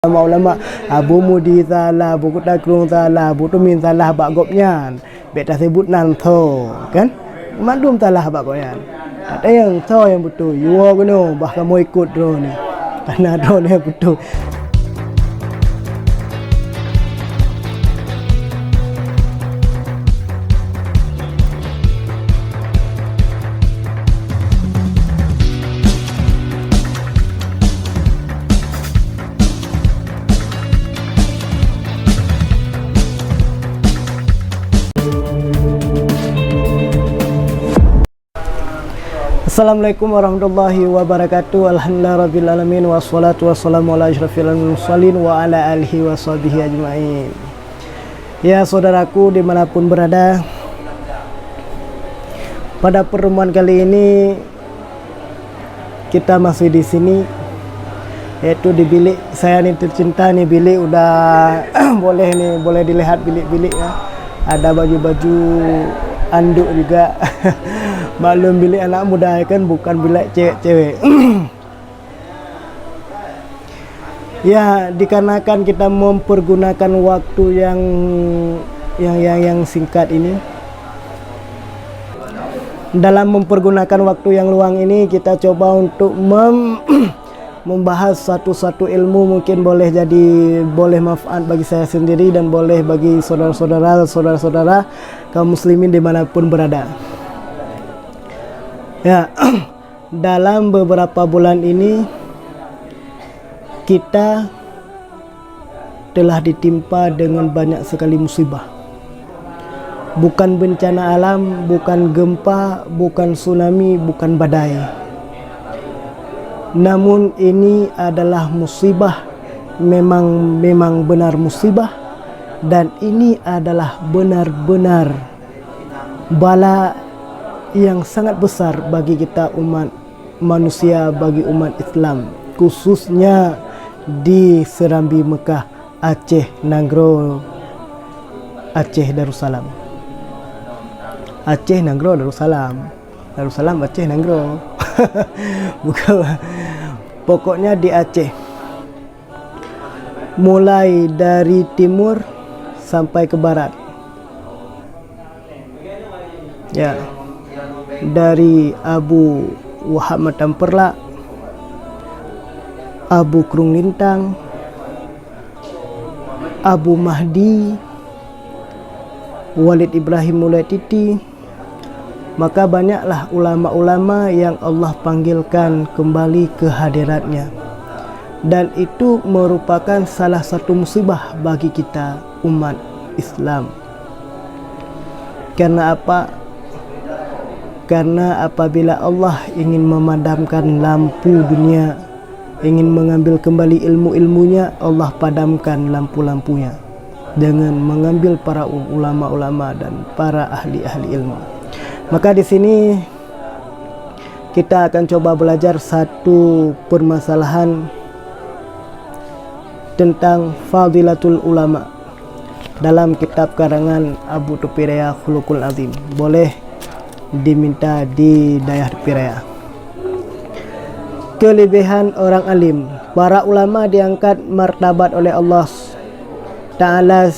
ulama Abu Mudi salah, buku takrung salah, buku min salah bak gopnya beta sebut nan tho kan mandum salah bak gopnya ada yang tho yang betul yo gono bahkan mau ikut drone ni karena drone yang betul. Assalamualaikum warahmatullahi wabarakatuh. Alhamdulillahirabbil alamin wassalatu wassalamu ala asyrafil mursalin wa ala alihi washabihi ajmain. Ya saudaraku dimanapun berada, pada pertemuan kali ini kita masih di sini, yaitu di bilik saya nih tercinta nih. Bilik udah boleh nih, boleh dilihat bilik-bilik ya. Ada baju-baju anduk juga. Maklum bilik anak muda kan, bukan bilik cewek-cewek. Ya, dikarenakan kita mempergunakan waktu yang singkat ini. Dalam mempergunakan waktu yang luang ini, kita coba untuk membahas satu-satu ilmu, mungkin boleh manfaat bagi saya sendiri dan boleh bagi saudara-saudara kaum muslimin dimanapun berada. Ya, dalam beberapa bulan ini kita telah ditimpa dengan banyak sekali musibah. Bukan bencana alam, bukan gempa, bukan tsunami, bukan badai. Namun ini adalah musibah, memang benar musibah, dan ini adalah benar-benar bala yang sangat besar bagi kita umat manusia, bagi umat Islam, khususnya di Serambi Mekah, Aceh, Nanggro, Aceh Darussalam. Aceh, Nanggro, Darussalam, Aceh, Nanggro. Bukan, pokoknya di Aceh, mulai dari timur sampai ke barat. Ya, dari Abu Wahab Matamperlak, Abu Krung Lintang, Abu Mahdi, Walid Ibrahim Mulaititi. Maka banyaklah ulama-ulama yang Allah panggilkan kembali ke hadiratnya, dan itu merupakan salah satu musibah bagi kita umat Islam. Karena apa? Karena apabila Allah ingin memadamkan lampu dunia, ingin mengambil kembali ilmu-ilmunya, Allah padamkan lampu-lampunya dengan mengambil para ulama-ulama dan para ahli-ahli ilmu. Maka di sini kita akan coba belajar satu permasalahan tentang Fadilatul Ulama dalam kitab karangan Abu Tupiraya Khuluqul Azim. Boleh diminta di Dayah Piraya. Kelebihan orang alim. Para ulama diangkat martabat oleh Allah Ta'ala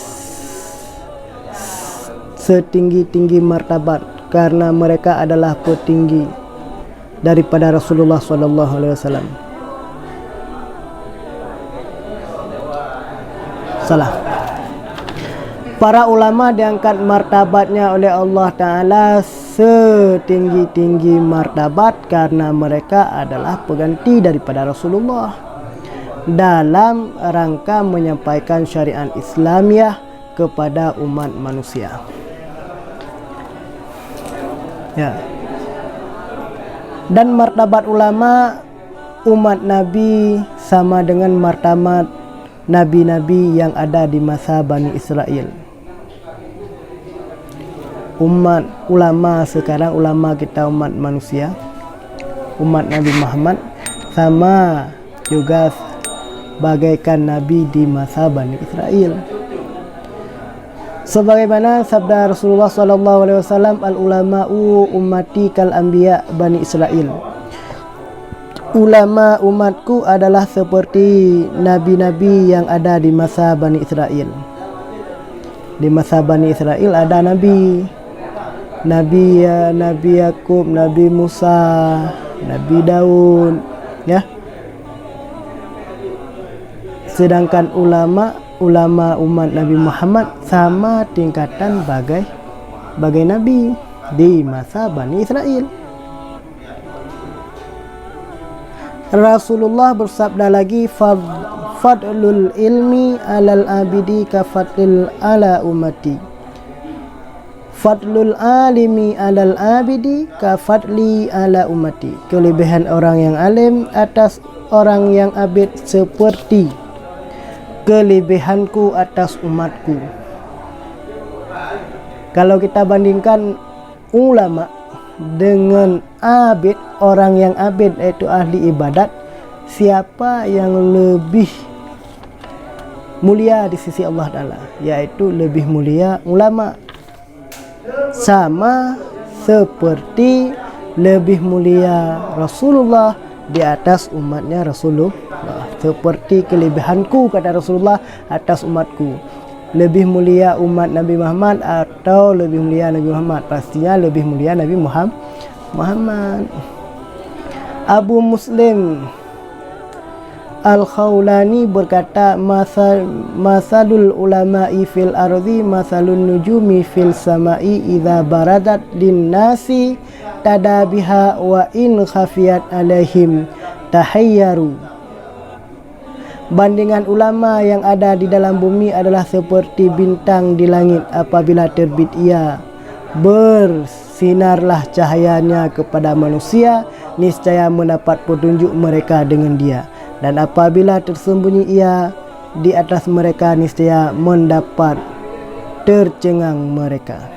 setinggi-tinggi martabat karena mereka adalah petinggi daripada Rasulullah SAW. Salah. Para ulama diangkat martabatnya oleh Allah Ta'ala setinggi-tinggi martabat karena mereka adalah pengganti daripada Rasulullah dalam rangka menyampaikan syariat Islamiah kepada umat manusia. Ya. Dan martabat ulama umat Nabi sama dengan martabat nabi-nabi yang ada di masa Bani Israel. Umat ulama sekarang, ulama kita umat manusia, umat Nabi Muhammad, sama juga bagaikan nabi di masa Bani Israel. Sebagaimana sabda Rasulullah SAW, al ulama'u ummati kal anbiya Bani Israel. ulama umatku adalah seperti nabi-nabi yang ada di masa Bani Israel. Di masa Bani Israel ada Nabi Yakub, Nabi Musa, Nabi Daud, ya. Sedangkan ulama umat Nabi Muhammad sama tingkatan bagai nabi di masa Bani Israel. Rasulullah bersabda lagi, fadlul ilmi alal abidi ka fadlil ala ummati. Fadlul alimi alal abidi ka fadli ala ummati. Kelebihan orang yang alim atas orang yang abid seperti kelebihanku atas umatku. Kalau kita bandingkan ulama dengan abid, orang yang abid yaitu ahli ibadat, siapa yang lebih mulia di sisi Allah Ta'ala? Yaitu lebih mulia ulama. Sama seperti lebih mulia Rasulullah di atas umatnya Rasulullah. Seperti kelebihanku, kata Rasulullah, atas umatku. Lebih mulia umat Nabi Muhammad atau lebih mulia Nabi Muhammad? Pastinya lebih mulia Nabi Muhammad. Abu Muslim Al-Khawlani berkata, masalul ulama'i fil ardi masalun nujumi fil sama'i idza baradat lin nasi tadabiha wa in khafiyat alaihim tahayyaru. Bandingan ulama yang ada di dalam bumi adalah seperti bintang di langit. Apabila terbit ia, bersinarlah cahayanya kepada manusia, niscaya mendapat petunjuk mereka dengan dia. Dan apabila tersembunyi ia di atas mereka, niscaya mendapat tercengang mereka.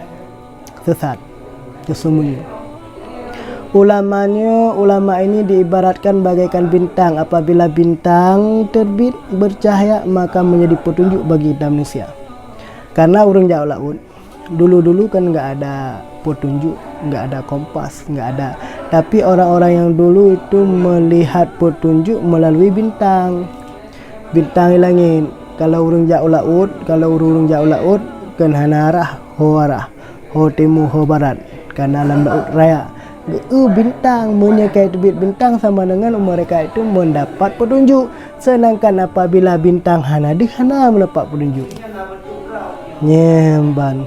Sesat, tersembunyi. Ulama ini diibaratkan bagaikan bintang. Apabila bintang terbit bercahaya, maka menjadi petunjuk bagi manusia. Karena orang jauh laut, dulu kan nggak ada petunjuk, nggak ada kompas, nggak ada. Tapi orang-orang yang dulu itu melihat petunjuk melalui bintang di langit. Kalau orang jauh laut kan hanarah ho timur ho barat, karena alam laut raya. Bintang menyekai terbit bintang sama dengan mereka itu mendapat petunjuk. Sedangkan apabila bintang hana mendapat petunjuk. Nyemban.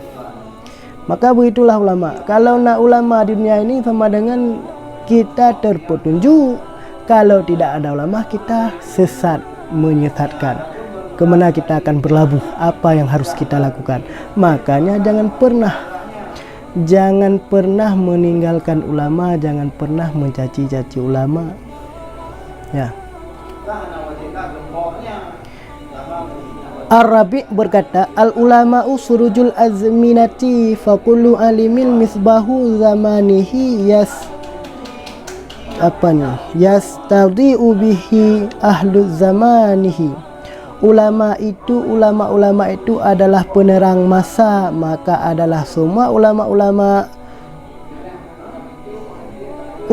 Maka begitulah ulama. Kalau nak ulama di dunia ini sama dengan kita terpetunjuk. Kalau tidak ada ulama, kita sesat, menyesatkan. Kemana kita akan berlabuh? Apa yang harus kita lakukan? Makanya jangan pernah meninggalkan ulama, jangan pernah mencaci ulama. Ya. Ar-Rabi' berkata, al-ulama'u surujul azminati fa kullu alimin misbahu zamanihi yastadhi'u bihi ahlu zamanihi. Ulama itu adalah penerang masa, maka adalah semua ulama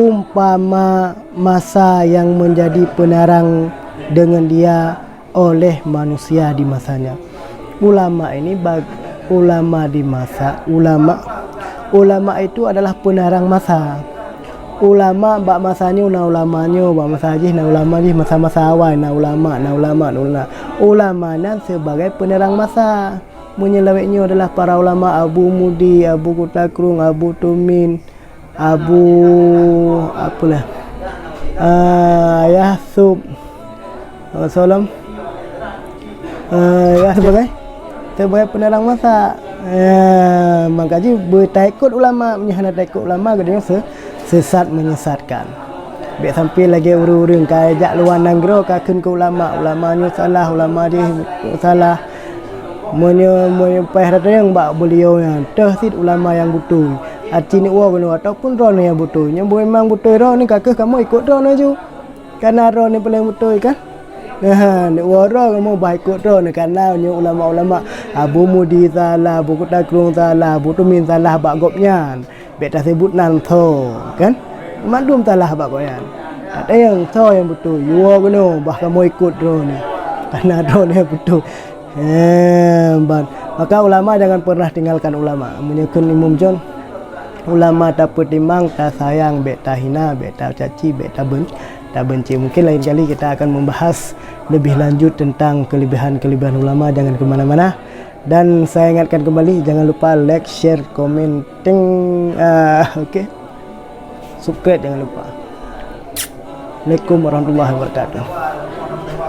umpama masa yang menjadi penerang dengan dia oleh manusia di masanya. Ulama itu adalah penerang masa. Ulama bak masanya ulamanya bak masajih ulama ni masa-masa awal ulama nan sebagai penerang masa. Menyelawatnya adalah para ulama Abu Mudi, Abu Kutakrung, Abu Tumin, Abu Yahsub Salam sebagai penerang masa. Makanya bertaikut ulama, menyahana taikut ulama kadang sesat menyesatkan. Biar sampai lagi urung-urung kajak luar negara kakun ke ulamanya salah, ulama dia salah. Menyepah yang bak beliau yang tersid ulama yang betul. Arti ni ataupun roh yang betul. Yang memang betul roh ni kakak kamu ikut roh ni ju. Karena roh ni paling betul kan? Ni roh kamu baik ikut roh ni karena ulama-ulama Abu Mudi salah, Abu Kutakrung salah, Abu Tumin salah bak gopnya. Beta sebut nanto kan? Madum salah bak koyan. ada yang tahu yang betul. Yuwa guna bahkan mau ikut drone ni. Karena drone ni betul. Maka ulama jangan pernah tinggalkan ulama. Menyekun Imam John, ulama tak pertimbang, tak sayang, bet tak hina, bet tak caci, bet tak benci. Mungkin lain kali kita akan membahas lebih lanjut tentang kelebihan-kelebihan ulama. Jangan kemana-mana. Dan saya ingatkan kembali, jangan lupa like, share, commenting, okay? Subscribe jangan lupa. Assalamualaikum warahmatullahi wabarakatuh.